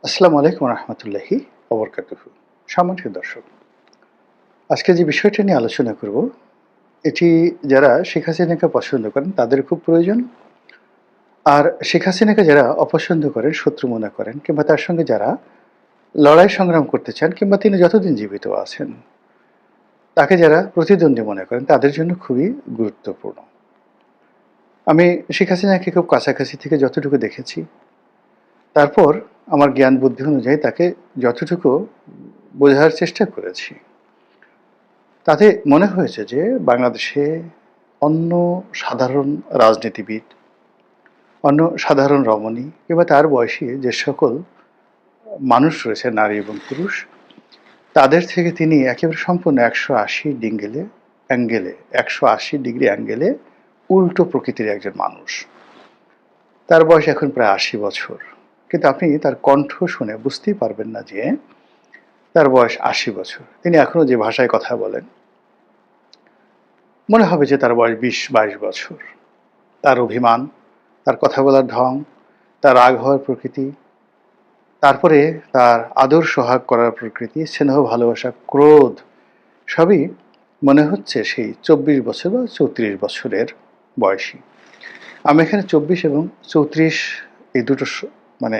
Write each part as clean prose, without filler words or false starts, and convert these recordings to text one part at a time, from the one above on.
আসসালামু আলাইকুম রহমতুল্লাহি ওবরকাতুহু। সম্মানিত দর্শক, আজকে যে বিষয়টা নিয়ে আলোচনা করব, এটি যারা শেখ হাসিনাকে পছন্দ করেন তাদের খুব প্রয়োজন। আর শেখ হাসিনাকে যারা অপছন্দ করেন, শত্রু মনে করেন, কিংবা তার সঙ্গে যারা লড়াই সংগ্রাম করতে চান, কিংবা তিনি যতদিন জীবিত আছেন তাকে যারা প্রতিদ্বন্দ্বী মনে করেন, তাদের জন্য খুবই গুরুত্বপূর্ণ। আমি শেখ হাসিনাকে খুব কাছাকাছি থেকে যতটুকু দেখেছি, তারপর আমার জ্ঞান বুদ্ধি অনুযায়ী তাকে যতটুকু বোঝার চেষ্টা করেছি, তাতে মনে হয়েছে যে বাংলাদেশে অন্য সাধারণ রাজনীতিবিদ, অন্য সাধারণ রমণী কিংবা তার বয়সী যে সকল মানুষ রয়েছে, নারী এবং পুরুষ, তাদের থেকে তিনি একেবারে সম্পূর্ণ 180 ডিগ্রি অ্যাঙ্গেলে উল্টো প্রকৃতির একজন মানুষ। তার বয়স এখন প্রায় 80 বছর, কিন্তু আপনি তার কণ্ঠ শুনে বুঝতেই পারবেন না যে তার বয়স 80 বছর। তিনি এখনো যে ভাষায় কথা বলেন, মনে হবে যে তার বয়স 20-22 বছর। তার অভিমান, তার কথা বলার ঢং, তার রাগ হওয়ার প্রকৃতি, তারপরে তার আদর সোহাগ করার প্রকৃতি, স্নেহ ভালোবাসা, ক্রোধ, সবই মনে হচ্ছে সেই 24 বছর বা 34 বছরের বয়সী। আমি এখানে 24 এবং 34 এই দুটো মানে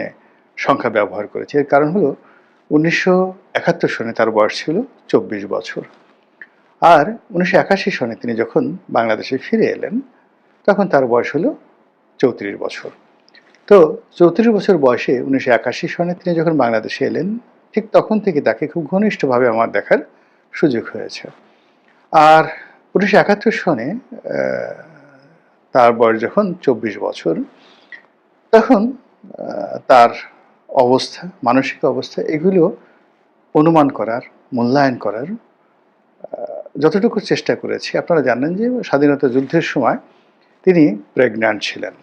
সংখ্যা ব্যবহার করেছি। এর কারণ হলো 1971 সনে তার বয়স ছিল 24 বছর। আর 1981 সনে তিনি যখন বাংলাদেশে ফিরে এলেন, তখন তার বয়স হলো 34 বছর। তো 34 বছর বয়সে 1981 সনে তিনি যখন বাংলাদেশে এলেন, ঠিক তখন থেকে তাকে খুব ঘনিষ্ঠভাবে আমার দেখার সুযোগ হয়েছে। আর 1971 সনে তার বয়স যখন 24 বছর, তখন তার অবস্থা, মানসিক অবস্থা, এগুলো অনুমান করার, মূল্যায়ন করার যতটুকু চেষ্টা করেছি। আপনারা জানেন যে স্বাধীনতা যুদ্ধের সময় তিনি প্রেগন্যান্ট ছিলেন।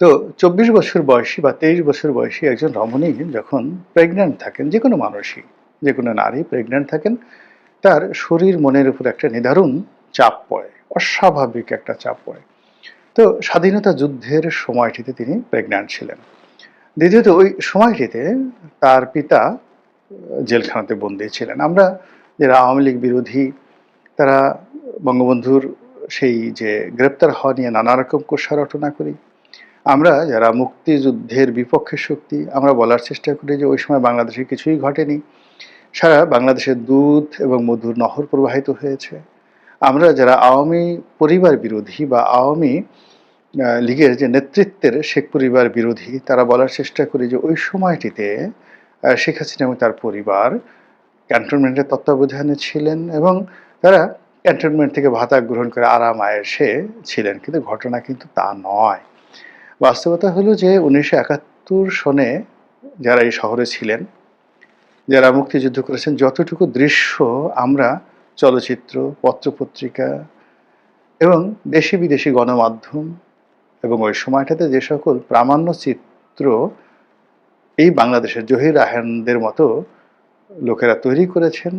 তো 24 বছর বয়সী বা 23 বছর বয়সী একজন রমণী যখন প্রেগন্যান্ট থাকেন, যে কোনো মানুষই, যে কোনো নারী প্রেগন্যান্ট থাকেন, তার শরীর মনের উপর একটা নিদারুণ চাপ পড়ে, অস্বাভাবিক একটা চাপ পড়ে। তো স্বাধীনতা যুদ্ধের সময়টিতে তিনি প্রেগন্যান্ট ছিলেন। দ্বিতীয়ত, ওই সময়টিতে তার পিতা জেলখানাতে বন্দী ছিলেন। আমরা যারা আওয়ামী লীগ বিরোধী, তারা বঙ্গবন্ধুর সেই যে গ্রেপ্তার হওয়া নিয়ে নানা রকম কোষা রটনা করি। আমরা যারা মুক্তিযুদ্ধের বিপক্ষে শক্তি, আমরা বলার চেষ্টা করি যে ওই সময় বাংলাদেশে কিছুই ঘটেনি, সারা বাংলাদেশের দুধ এবং মধুর নহর প্রবাহিত হয়েছে। আমরা যারা আওয়ামী পরিবার বিরোধী বা আওয়ামী লীগের যে নেতৃত্বের শেখ পরিবার বিরোধী, তারা বলার চেষ্টা করি যে ওই সময়টিতে শেখ হাসিনা এবং তার পরিবার ক্যান্টনমেন্টের তত্ত্বাবধানে ছিলেন এবং তারা ক্যান্টনমেন্ট থেকে ভাতা গ্রহণ করে আরাম আয়েশে ছিলেন। কিন্তু ঘটনা কিন্তু তা নয়। বাস্তবতা হলো যে 1971 সনে যারা এই শহরে ছিলেন, যারা মুক্তিযুদ্ধ করেছেন, যতটুকু দৃশ্য আমরা চলচ্চিত্র, পত্রপত্রিকা এবং দেশি বিদেশি গণমাধ্যম এবং ওই সময়টাতে যে সকল প্রামাণ্য চিত্র এই বাংলাদেশের জহির রায়হানদের মতো লোকেরা তৈরি করেছেন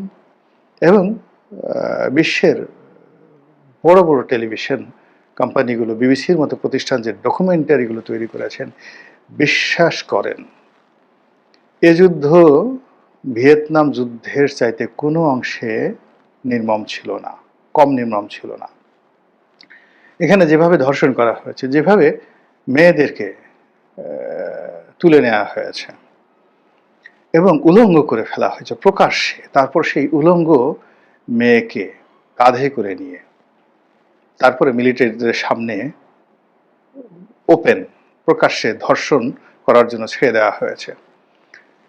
এবং বিশ্বের বড় বড় টেলিভিশন কোম্পানিগুলো, বিবিসির মতো প্রতিষ্ঠান যে ডকুমেন্টারিগুলো তৈরি করেছেন, বিশ্বাস করেন এ যুদ্ধ ভিয়েতনাম যুদ্ধের চাইতে কোনো অংশে নির্মম ছিল না, কম নির্মম ছিল না। এখানে যেভাবে ধর্ষণ করা হয়েছে, যেভাবে মেয়েদেরকে তুলে নেওয়া হয়েছে এবং উলঙ্গ করে ফেলা হয়েছে প্রকাশ্যে, তারপর সেই উলঙ্গ মেয়েকে কাঁধে করে নিয়ে তারপরে মিলিটারিদের সামনে ওপেন প্রকাশ্যে ধর্ষণ করার জন্য ছেড়ে দেওয়া হয়েছে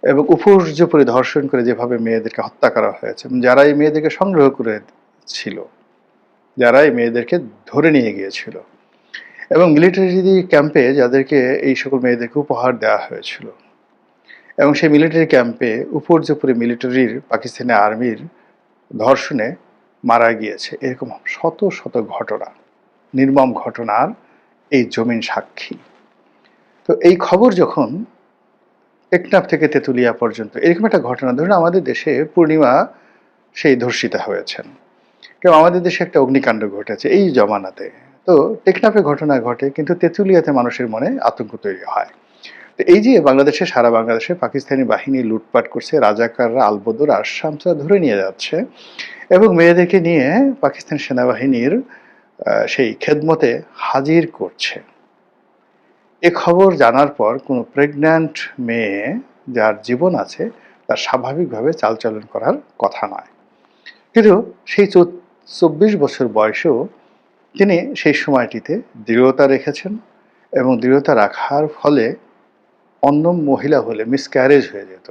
এবং উপর্যুপরি ধর্ষণ করে যেভাবে মেয়েদেরকে হত্যা করা হয়েছে, যারা এই মেয়েদেরকে সংগ্রহ করেছিল, যারা এই মেয়েদেরকে ধরে নিয়ে গিয়েছিল এবং মিলিটারি ক্যাম্পে যাদেরকে এই সকল মেয়েদেরকে উপহার দেওয়া হয়েছিল এবং সেই মিলিটারি ক্যাম্পে উপর্যুপরি মিলিটারির, পাকিস্তানি আর্মির ধর্ষণে মারা গিয়েছে, এরকম শত শত ঘটনা, নির্মম ঘটনার এই জমিন সাক্ষী। তো এই খবর যখন টেকনাফ থেকে তেঁতুলিয়া পর্যন্ত এরকম একটা ঘটনা, ধরুন আমাদের দেশে পূর্ণিমা সেই ধর্ষিতা হয়েছেন, কেউ আমাদের দেশে একটা অগ্নিকাণ্ড ঘটেছে এই জমানাতে, তো টেকনাফে ঘটনা ঘটে কিন্তু তেঁতুলিয়াতে মানুষের মনে আতঙ্ক তৈরি হয়। তো এই যে বাংলাদেশে, সারা বাংলাদেশে পাকিস্তানি বাহিনী লুটপাট করছে, রাজাকাররা আলবদর আর শামসরা ধরে নিয়ে যাচ্ছে এবং মেয়েদেরকে নিয়ে পাকিস্তান সেনাবাহিনীর সেই খেদমতে হাজির করছে। এ খবর জানার পর কোনো প্রেগন্যান্ট মেয়ে যার জীবন আছে তার স্বাভাবিকভাবে চালচলন করার কথা নয়। কিন্তু সেই 24 বছর বয়সেও তিনি সেই সময়টিতে দৃঢ়তা রেখেছেন এবং দৃঢ়তা রাখার ফলে অন্য মহিলা হলে মিসক্যারেজ হয়ে যেত,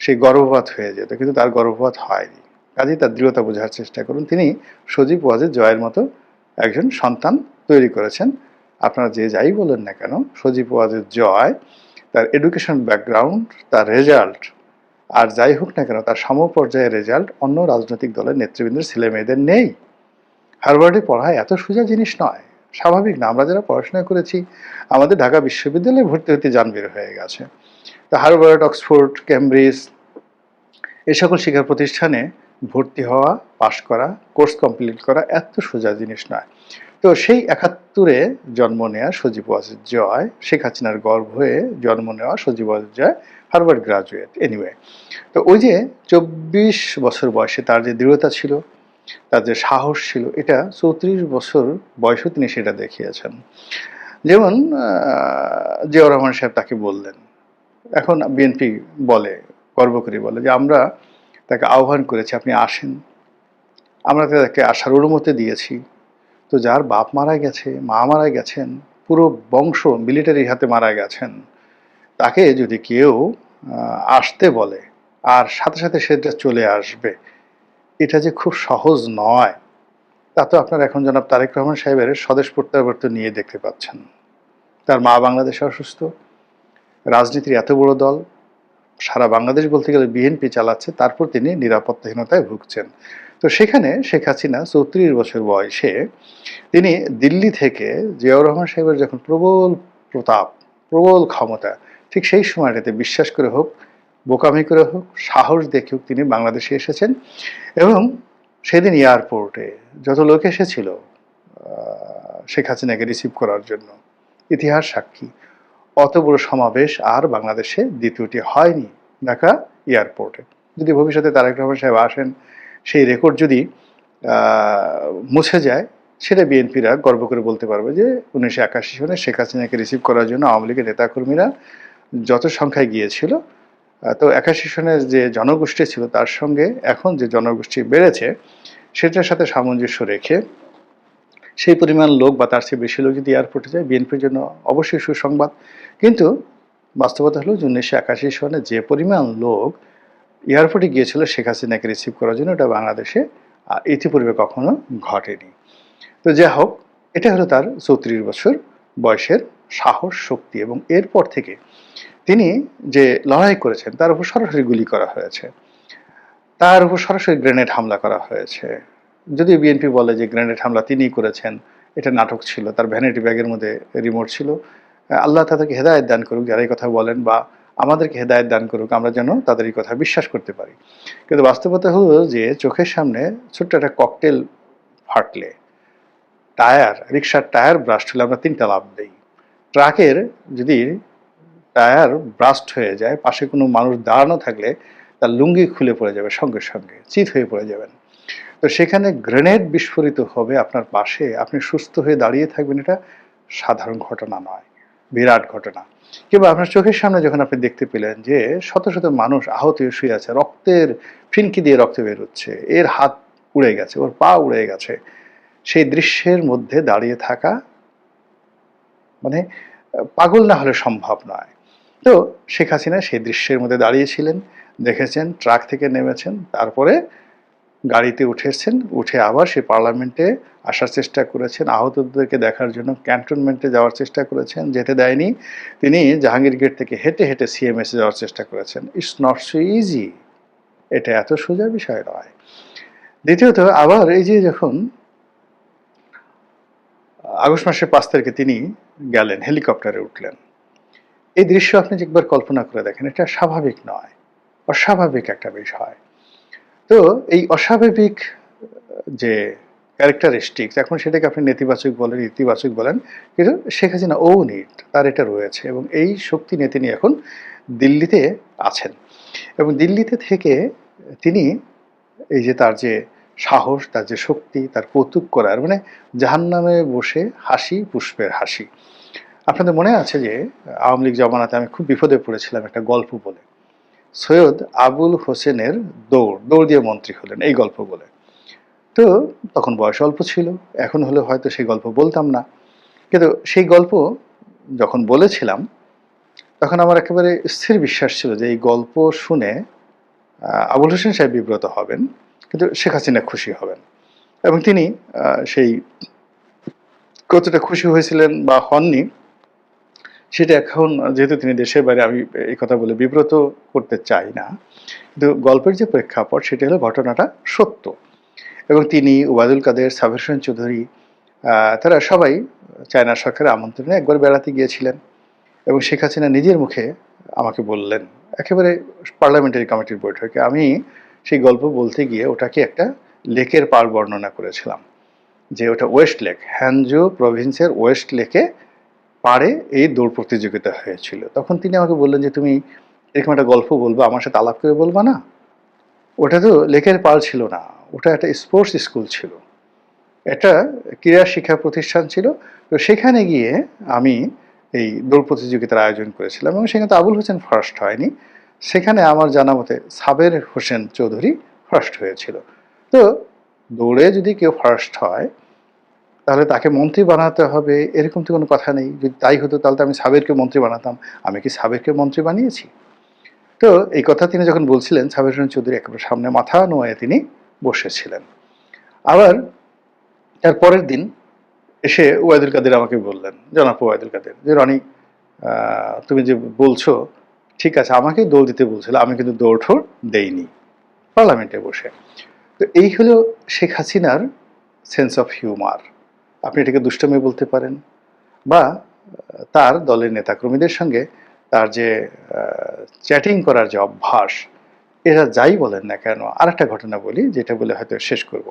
সেই গর্ভপাত হয়ে যেত, কিন্তু তার গর্ভপাত হয়নি। কাজেই তার দৃঢ়তা বোঝার চেষ্টা করুন। তিনি সজীব ওয়াজেদ জয়ের মতো একজন সন্তান তৈরি করেছেন। আপনারা যে যাই বলেন না কেন, সজীব ওয়াজেদ জয় তার এডুকেশন ব্যাকগ্রাউন্ড, তার রেজাল্ট আর যাই হোক না কেন, তার সমপর্যায়ের রেজাল্ট অন্য রাজনৈতিক দলের নেতৃবৃন্দের ছেলে মেয়েদের নেই। হার্ভার্ডে পড়া এত সোজা জিনিস নয়, স্বাভাবিক না। আমরা যারা পড়াশোনা করেছি, আমাদের ঢাকা বিশ্ববিদ্যালয়ে ভর্তি হতে যান বের হয়ে গেছে। তো হার্ভার্ড, অক্সফোর্ড, ক্যামব্রিজ এই সকল শিক্ষা প্রতিষ্ঠানে ভর্তি হওয়া, পাশ করা, কোর্স কমপ্লিট করা এত সোজা জিনিস নয়। তো সেই 71-এ জন্ম নেওয়া সজীব ওয়াজেদ জয়, শেখ হাসিনার গর্ভ হয়ে জন্ম নেওয়া Sajeeb Wazed Joy Harvard graduate. Anyway, তো ওই যে 24 বছর বয়সে তার যে দৃঢ়তা ছিল, তার যে সাহস ছিল, এটা 34 বছর বয়সেও তিনি সেটা দেখিয়েছেন। যেমন জিয়াউর রহমান সাহেব তাকে বললেন, এখন বিএনপি বলে, গর্ব করে বলে যে আমরা তাকে আহ্বান করেছি, আপনি আসেন, আমরা তাকে আসার অনুমতি দিয়েছি। তো যার বাপ মারা গেছে, মা মারা গেছেন, পুরো বংশ মিলিটারির হাতে মারা গেছেন, তাকে যদি কেউ আসতে বলে আর সাথে সাথে সেটা চলে আসবে, এটা যে খুব সহজ নয়, তা তো আপনার এখন জনাব তারেক রহমান সাহেবের স্বদেশ প্রত্যাবর্তন নিয়ে দেখতে পাচ্ছেন। তার মা বাংলাদেশে অসুস্থ, রাজনীতির এত বড় দল সারা বাংলাদেশ বলতে গেলে বিএনপি চালাচ্ছে, তারপর তিনি নিরাপত্তাহীনতায় ভুগছেন। তো সেখানে শেখ হাসিনা 34 বছর বয়সে তিনি দিল্লি থেকে জিয়াউর রহমান সাহেবের যখন প্রবল প্রতাপ, প্রবল ক্ষমতা, ঠিক সেই সময়টাতে বিশ্বাস করে হোক, বোকামি করে হোক, সাহস দেখে হোক, তিনি বাংলাদেশে এসেছেন। এবং সেদিন এয়ারপোর্টে যত লোক এসেছিল শেখ হাসিনাকে রিসিভ করার জন্য, ইতিহাস সাক্ষী, অত বড় সমাবেশ আর বাংলাদেশে দ্বিতীয়টি হয়নি ঢাকা এয়ারপোর্টে। যদি ভবিষ্যতে তারেক রহমান সাহেব আসেন, সেই রেকর্ড যদি মুছে যায়, সেটা বিএনপিরা গর্ব করে বলতে পারবে যে 1981 সনে শেখ হাসিনাকে রিসিভ করার জন্য আওয়ামী লীগের নেতাকর্মীরা যত সংখ্যায় গিয়েছিল, তো 81 সনের যে জনগোষ্ঠী ছিল তার সঙ্গে এখন যে জনগোষ্ঠী বেড়েছে সেটার সাথে সামঞ্জস্য রেখে সেই পরিমাণ লোক বা তার চেয়ে বেশি লোক যদি এয়ারপোর্টে যায়, বিএনপির জন্য অবশ্যই সুসংবাদ। কিন্তু বাস্তবতা হলো 1981 সনে যে পরিমাণ লোক এয়ারপোর্টে গিয়েছিল শেখ হাসিনাকে রিসিভ করার জন্য, এটা বাংলাদেশে ইতিপূর্বে কখনো ঘটেনি। তো যা হোক, এটা হলো তার 34 বছর বয়সের সাহস, শক্তি। এবং এরপর থেকে তিনি যে লড়াই করেছেন, তার উপর সরাসরি গুলি করা হয়েছে, তার উপর সরাসরি গ্রেনেড হামলা করা হয়েছে। যদিও বিএনপি বলে যে গ্রেনেড হামলা তিনিই করেছেন, এটা নাটক ছিল, তার ভ্যানিটি ব্যাগের মধ্যে রিমোট ছিল। আল্লাহ তাদেরকে হেদায়েত দান করুক যারা এই কথা বলেন, বা আমাদেরকে হেদায়েত দান করুক, আমরা যেন তাদের এই কথা বিশ্বাস করতে পারি। কিন্তু বাস্তবতা হলো যে চোখের সামনে ছোট্ট একটা ককটেল ফাটলে, টায়ার, রিক্সার টায়ার ব্রাস্ট হলে আমরা 3টা লাফ দিই। ট্রাকের যদি টায়ার ব্রাস্ট হয়ে যায়, পাশে কোনো মানুষ দাঁড়ানো থাকলে তার লুঙ্গি খুলে পড়ে যাবে, সঙ্গে সঙ্গে চিত হয়ে পড়ে যাবেন। তো সেখানে গ্রেনেড বিস্ফোরিত হবে আপনার পাশে, আপনি সুস্থ হয়ে দাঁড়িয়ে থাকবেন, এটা সাধারণ ঘটনা নয়, বিরাট ঘটনা। কিংবা আপনার চোখের সামনে যখন আপনি দেখতে পেলেন যে শত শত মানুষ আহত হয়ে শুয়ে আছে, রক্তের ফিনকি দিয়ে রক্ত বের হচ্ছে, এর হাত উড়ে গেছে, ওর পা উড়ে গেছে, সেই দৃশ্যের মধ্যে দাঁড়িয়ে থাকা মানে পাগল না হলে সম্ভব নয়। তো শেখ হাসিনা সেই দৃশ্যের মধ্যে দাঁড়িয়েছিলেন, দেখেছেন, ট্রাক থেকে নেমেছেন, তারপরে গাড়িতে উঠেছেন, উঠে আবার সে পার্লামেন্টে আসার চেষ্টা করেছেন, আহতদেরকে দেখার জন্য ক্যান্টনমেন্টে যাওয়ার চেষ্টা করেছেন, যেতে দেয়নি। তিনি জাহাঙ্গীর গেট থেকে হেঁটে হেঁটে সিএমএসে যাওয়ার চেষ্টা করেছেন। ইটস নট সো ইজি, এটা এত সোজা বিষয় নয়। দ্বিতীয়ত, আবার এই যে যখন আগস্ট মাসের 5 তারিখে তিনি গেলেন, হেলিকপ্টারে উঠলেন, এই দৃশ্য আপনি একবার কল্পনা করে দেখেন, এটা স্বাভাবিক নয়, অস্বাভাবিক একটা বিষয়। তো এই অস্বাভাবিক যে ক্যারেক্টারিস্টিক্স, এখন সেটাকে আপনি নেতিবাচক বলেন, ইতিবাচক বলেন, কিন্তু শেখ হাসিনা ওন ইট, তার এটা রয়েছে এবং এই শক্তি নিয়ে তিনি এখন দিল্লিতে আছেন। এবং দিল্লিতে থেকে তিনি এই যে তার যে সাহস, তার যে শক্তি, তার কৌতুক করার, মানে জাহান্নামে বসে হাসি পুষ্পের হাসি। আপনাদের মনে আছে যে আওয়ামী লীগ জমানাতে আমি খুব বিপদে পড়েছিলাম একটা গল্প বলে, সৈয়দ আবুল হোসেনের দৌড় দিয়ে মন্ত্রী হলেন এই গল্প বলে। তো তখন বয়স অল্প ছিল, এখন হলে হয়তো সেই গল্প বলতাম না, কিন্তু সেই গল্প যখন বলেছিলাম তখন আমার একেবারে স্থির বিশ্বাস ছিল যে এই গল্প শুনে আবুল হোসেন সাহেব বিব্রত হবেন, কিন্তু শেখ হাসিনা খুশি হবেন। এবং তিনি সেই কতটা খুশি হয়েছিলেন বা হননি সেটা এখন, যেহেতু তিনি দেশের বাইরে, আমি এই কথা বলে বিব্রত করতে চাই না, কিন্তু গল্পের যে প্রেক্ষাপট সেটা হলো ঘটনাটা সত্য। এবং তিনি, ওবায়দুল কাদের, সাবের হোসেন চৌধুরী, তারা সবাই চায়না সরকারের আমন্ত্রণে একবার বেড়াতে গিয়েছিলেন এবং শেখ হাসিনা নিজের মুখে আমাকে বললেন একেবারে পার্লামেন্টারি কমিটির বৈঠকে, আমি সেই গল্প বলতে গিয়ে ওটাকে একটা লেকের পাড় বর্ণনা করেছিলাম, যে ওটা ওয়েস্ট লেক, হ্যানজো প্রভিন্সের ওয়েস্ট লেকে পাড়ে এই দৌড় প্রতিযোগিতা হয়েছিল। তখন তিনি আমাকে বললেন যে তুমি এরকম একটা গল্প বলবা, আমার সাথে আলাপ করে বলবা না? ওটা তো লেকের পাড় ছিল না, ওটা একটা স্পোর্টস স্কুল ছিল, এটা ক্রীড়া শিক্ষা প্রতিষ্ঠান ছিল। তো সেখানে গিয়ে আমি এই দৌড় প্রতিযোগিতার আয়োজন করেছিলাম এবং সেখানে তো আবুল হোসেন ফার্স্ট হয়নি, সেখানে আমার জানা মতে সাবের হোসেন চৌধুরী ফার্স্ট হয়েছিল। তো দৌড়ে যদি কেউ ফার্স্ট হয় তাহলে তাকে মন্ত্রী বানাতে হবে এরকম তো কোনো কথা নেই। যদি তাই হতো তাহলে তো আমি সাবেরকে মন্ত্রী বানাতাম, আমি কি সাবেরকে মন্ত্রী বানিয়েছি? তো এই কথা তিনি যখন বলছিলেন, সাবের হোসেন চৌধুরী একেবারে সামনে মাথা নোয়ায় তিনি বসেছিলেন। আবার তার পরের দিন এসে ওবায়দুল কাদের আমাকে বললেন, জনাব ওবায়দুল কাদের, যে রনি তুমি যে বলছো ঠিক আছে, আমাকে দৌড় দিতে বলছিল, আমি কিন্তু দৌড় ঠোড় দেইনি পার্লামেন্টে বসে। তো এই হলো শেখ হাসিনার সেন্স অফ হিউমার। আপনি এটাকে দুষ্টমি বলতে পারেন, বা তার দলের নেতাকর্মীদের সঙ্গে তার যে চ্যাটিং করার যে অভ্যাস, এরা যাই বলেন না কেন। আরেকটা ঘটনা বলি, যেটা বলে হয়তো শেষ করব।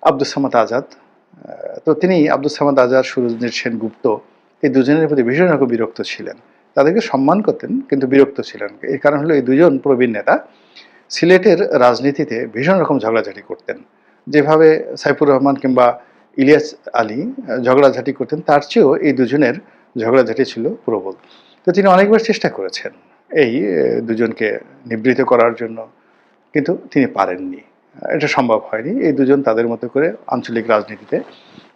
আব্দুস সামাদ আজাদ, তো তিনি আব্দুস সামাদ আজাদ, সুরঞ্জিত সেনগুপ্ত, এই দুজনের প্রতি ভীষণ রকম বিরক্ত ছিলেন। তাদেরকে সম্মান করতেন কিন্তু বিরক্ত ছিলেন। এর কারণ হলো এই দুজন প্রবীণ নেতা সিলেটের রাজনীতিতে ভীষণ রকম ঝগড়াঝাটি করতেন। যেভাবে সাইফুর রহমান কিংবা ইলিয়াস আলী ঝগড়াঝাটি করতেন, তার চেয়েও এই দুজনের ঝগড়াঝাটি ছিল প্রবল। তো তিনি অনেকবার চেষ্টা করেছেন এই দুজনকে নিবৃত করার জন্য, কিন্তু তিনি পারেননি, এটা সম্ভব হয়নি। এই দুজন তাদের মতো করে আঞ্চলিক রাজনীতিতে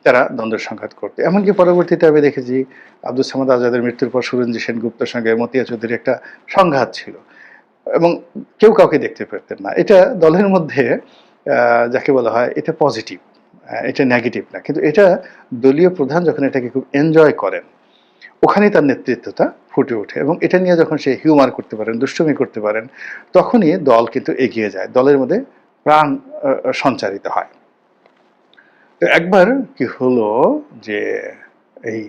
তারা দ্বন্দ্ব সংঘাত করতে, এমনকি পরবর্তীতে আমি দেখেছি আব্দুস সামাদ আজাদের মৃত্যুর পর সুরঞ্জিত সেনগুপ্তের সঙ্গে মতিয়া চৌধুরীর একটা সংঘাত ছিল এবং কেউ কাউকে দেখতে পেতেন না। এটা দলের মধ্যে যাকে বলা হয় এটা পজিটিভ, এটা নেগেটিভ না, কিন্তু এটা দলীয় প্রধান যখন এটাকে খুব এনজয় করেন, ওখানেই তার নেতৃত্বটা ফুটে ওঠে এবং এটা নিয়ে যখন সে হিউমার করতে পারেন, দুষ্টুমি করতে পারেন, তখনই দল কিন্তু এগিয়ে যায়, দলের মধ্যে প্রাণ সঞ্চারিত হয়। তো একবার কি হলো যে এই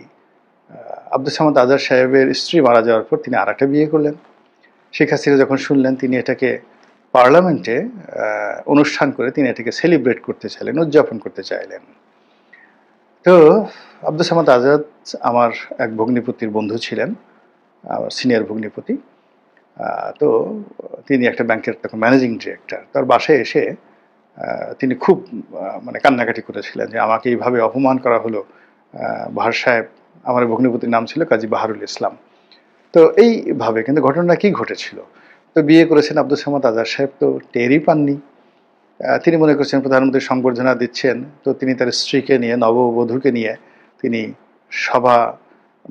আব্দুস সামাদ আজাদ সাহেবের স্ত্রী মারা যাওয়ার পর তিনি আরেকটা বিয়ে করলেন। শেখ হাসিনা যখন শুনলেন, তিনি এটাকে পার্লামেন্টে অনুষ্ঠান করে তিনি এটাকে সেলিব্রেট করতে চাইলেন, উদযাপন করতে চাইলেন। তো আব্দুস সামাদ আজাদ আমার এক ভগ্নিপতির বন্ধু ছিলেন, আমার সিনিয়র ভগ্নিপতি। তো তিনি একটা ব্যাংকের তখন ম্যানেজিং ডিরেক্টর। তার বাসায় এসে তিনি খুব মানে কান্নাকাটি করেছিলেন যে আমাকে এইভাবে অপমান করা হলো। বাহার সাহেব, আমার ভগ্নিপতির নাম ছিল কাজী বাহারুল ইসলাম। তো এইভাবে কিন্তু ঘটনা কি ঘটেছিল, তো বিয়ে করেছেন আব্দুস সামাদ আজাদ সাহেব, তো টেরই পাননি। তিনি মনে করছেন প্রধানমন্ত্রী সংবর্ধনা দিচ্ছেন, তো তিনি তার স্ত্রীকে নিয়ে, নববধূকে নিয়ে তিনি সভা,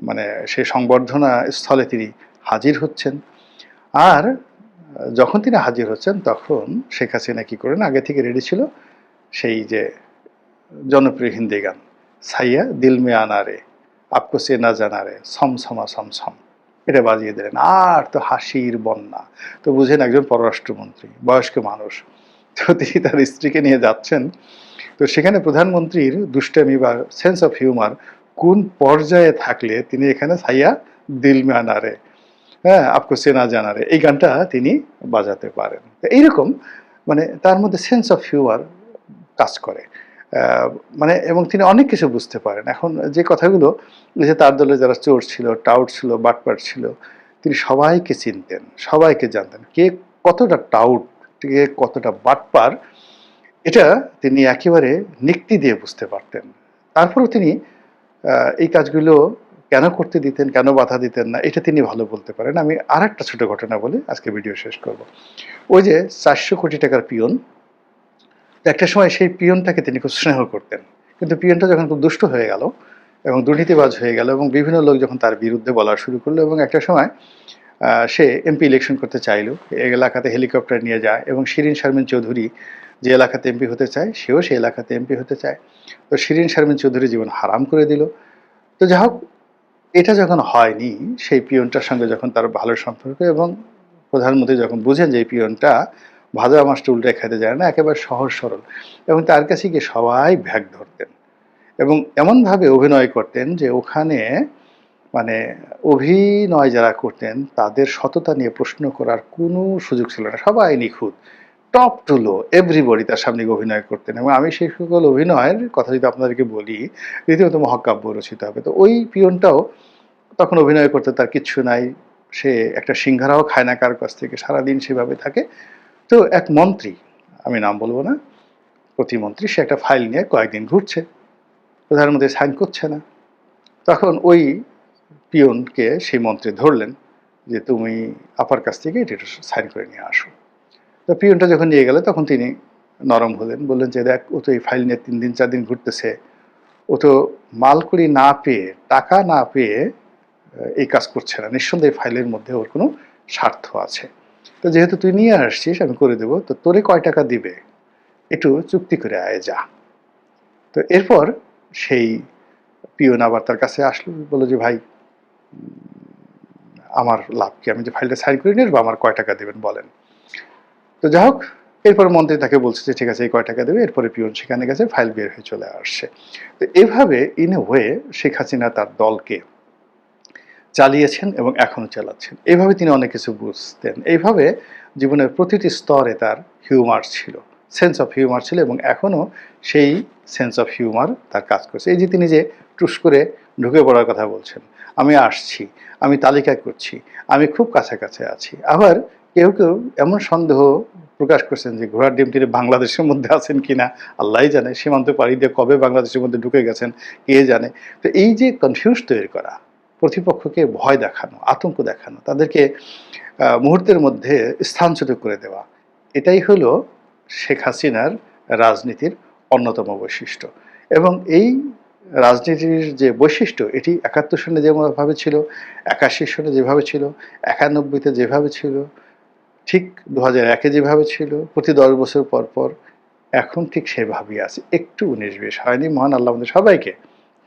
মানে সেই সংবর্ধনা স্থলে তিনি হাজির হচ্ছেন। আর যখন তিনি হাজির হচ্ছেন তখন শেখ হাসিনা কি করেন, আগে থেকে রেডি ছিল সেই যে জনপ্রিয় হিন্দি গান, সাইয়া দিল মে আনা রে, আপকো সে না জানা রে, সমসমা সমসম, এটা বাজিয়ে দিলেন। আর তো হাসির বন্যা। তো বুঝেন একজন পররাষ্ট্রমন্ত্রী, বয়স্ক মানুষ, তো তিনি তার স্ত্রীকে নিয়ে যাচ্ছেন। তো সেখানে প্রধানমন্ত্রীর দুষ্টামি বা সেন্স অফ হিউমার কোন পর্যায়ে থাকলে তিনি এখানে সাইয়া দিল মে আনা রে, হ্যাঁ, আপকো সে না জানা রে, এই গানটা তিনি বাজাতে পারেন। তো এইরকম মানে তার মধ্যে সেন্স অফ হিউমার কাজ করে। মানে এবং তিনি অনেক কিছু বুঝতে পারেন। এখন যে কথাগুলো, এই যে তার দলে যারা চোর ছিল, টাউট ছিল, বাটপার ছিল, তিনি সবাইকে চিনতেন, সবাইকে জানতেন। কে কতটা টাউট, কে কতটা বাটপার, এটা তিনি একেবারে নিক্তি দিয়ে বুঝতে পারতেন। তারপরেও তিনি এই কাজগুলো কেন করতে দিতেন, কেন বাধা দিতেন না, এটা তিনি ভালো বলতে পারেন। আমি আরেকটা ছোট ঘটনা বলে আজকে ভিডিও শেষ করব। ওই যে 400 কোটি টাকার পিয়ন, তো একটা সময় সেই পিয়নটাকে তিনি খুব স্নেহ করতেন। কিন্তু পিয়নটা যখন খুব দুষ্ট হয়ে গেল এবং দুর্নীতিবাজ হয়ে গেল এবং বিভিন্ন লোক যখন তার বিরুদ্ধে বলা শুরু করলো এবং একটা সময় সে এমপি ইলেকশন করতে চাইল, এই এলাকাতে হেলিকপ্টার নিয়ে যায় এবং শিরিন শারমিন চৌধুরী যে এলাকাতে এমপি হতে চায়, সেও সেই এলাকাতে এমপি হতে চায়। তো শিরিন শারমিন চৌধুরী জীবন হারাম করে দিল। তো যাই হোক, এটা যখন হয়নি, সেই পিয়নটার সঙ্গে যখন তার ভালো সম্পর্ক এবং প্রধানমন্ত্রী যখন বুঝেন যে এই পিয়নটা ভাজা মাছটা উল্টে খেতে যায় না, একেবারে সহজ সরল, এবং তার কাছে গিয়ে সবাই ভ্যাগ ধরতেন এবং এমনভাবে অভিনয় করতেন যে ওখানে মানে অভিনয় যারা করতেন তাদের সততা নিয়ে প্রশ্ন করার কোনো সুযোগ ছিল না, সবাই নিখুঁত, টপ টু লো এভরিবডি তার সামনে অভিনয় করতেন। এবং আমি সেই সকল অভিনয়ের কথা যদি আপনাদেরকে বলি, রীতিমতো মহাকাব্য রচিত হবে। তো ওই পিয়নটাও তখন অভিনয় করতে তার কিচ্ছু নাই, সে একটা সিংহারাও খায় না কার কাছ থেকে, সারাদিন সেভাবে থাকে। তো এক মন্ত্রী, আমি নাম বলবো না, প্রতিমন্ত্রী, সে একটা ফাইল নিয়ে কয়েকদিন ঘুরছে, প্রধানমন্ত্রী সাইন করছে না। তখন ওই পিয়নকে সেই মন্ত্রী ধরলেন যে তুমি আপার কাছ থেকে এটা একটু সাইন করে নিয়ে আসো। তো পিয়নটা যখন নিয়ে গেল তখন তিনি নরম হলেন, বললেন যে দেখ, ও তো এই ফাইল নিয়ে 3 দিন 4 দিন ঘুরতেছে, ও তো মালকুড়ি না পেয়ে, টাকা না পেয়ে এই কাজ করছে না, নিঃসন্দেহে ফাইলের মধ্যে ওর কোনো স্বার্থ আছে। তো যেহেতু তুই নিয়ে আসছিস, আমি করে দেবো, তো তোরে কয় টাকা দিবে একটু চুক্তি করে আয় যা। তো এরপর সেই পিয়ন আবার তার কাছে আসলো, বললো যে ভাই, আমার লাভ কি, আমি যে ফাইলটা সাইন করে নিয়ে আসবো, আমার কয় টাকা দেবেন বলেন। তো যাই হোক, এরপর মন্ত্রী তাকে বলছে যে ঠিক আছে, এই কয় টাকা দেবে। এরপরে পিয়ন সেখানে গেছে, ফাইল বের হয়ে চলে আসছে। তো এভাবে in a way Sheikh Hasina তার দলকে চালিয়েছেন এবং এখনো চালাচ্ছেন। এইভাবে তিনি অনেক কিছু বুঝতেন। এইভাবে জীবনের প্রতিটি স্তরে তার হিউমার ছিল, সেন্স অফ হিউমার ছিল, এবং এখনও সেই সেন্স অফ হিউমার তার কাজ করছে। এই যে তিনি যে টুস করে ঢুকে পড়ার কথা বলছেন, আমি আসছি, আমি তালিকা করছি, আমি খুব কাছাকাছি আছি। আবার কেউ কেউ এমন সন্দেহ প্রকাশ করছেন যে ঘোড়ার ডিম তিনি বাংলাদেশের মধ্যে আছেন কিনা আল্লাহই জানে, সীমান্ত পাড়ি দিয়ে কবে বাংলাদেশের মধ্যে ঢুকে গেছেন কে জানে। তো এই যে কনফিউজ তৈরি করা, প্রতিপক্ষকে ভয় দেখানো, আতঙ্ক দেখানো, তাদেরকে মুহূর্তের মধ্যে স্থানচ্যুত করে দেওয়া, এটাই হলো শেখ হাসিনার রাজনীতির অন্যতম বৈশিষ্ট্য। এবং এই রাজনীতির যে বৈশিষ্ট্য, এটি ৭১ সনে যেভাবে ছিল, ৮১ সনে যেভাবে ছিল, ৯১-তে যেভাবে ছিল, ঠিক ২০০১-এ যেভাবে ছিল, প্রতি ১০ বছর পর পর এখন ঠিক সেভাবেই আছে, একটু ১৯-২০ হয়নি। মহান আল্লাহ আমাদের সবাইকে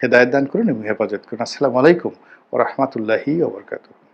হেদায়েত দান করুন এবং হেফাজত করুন। আসসালামু আলাইকুম ওয়া রাহমাতুল্লাহি ওয়া বারাকাতুহু।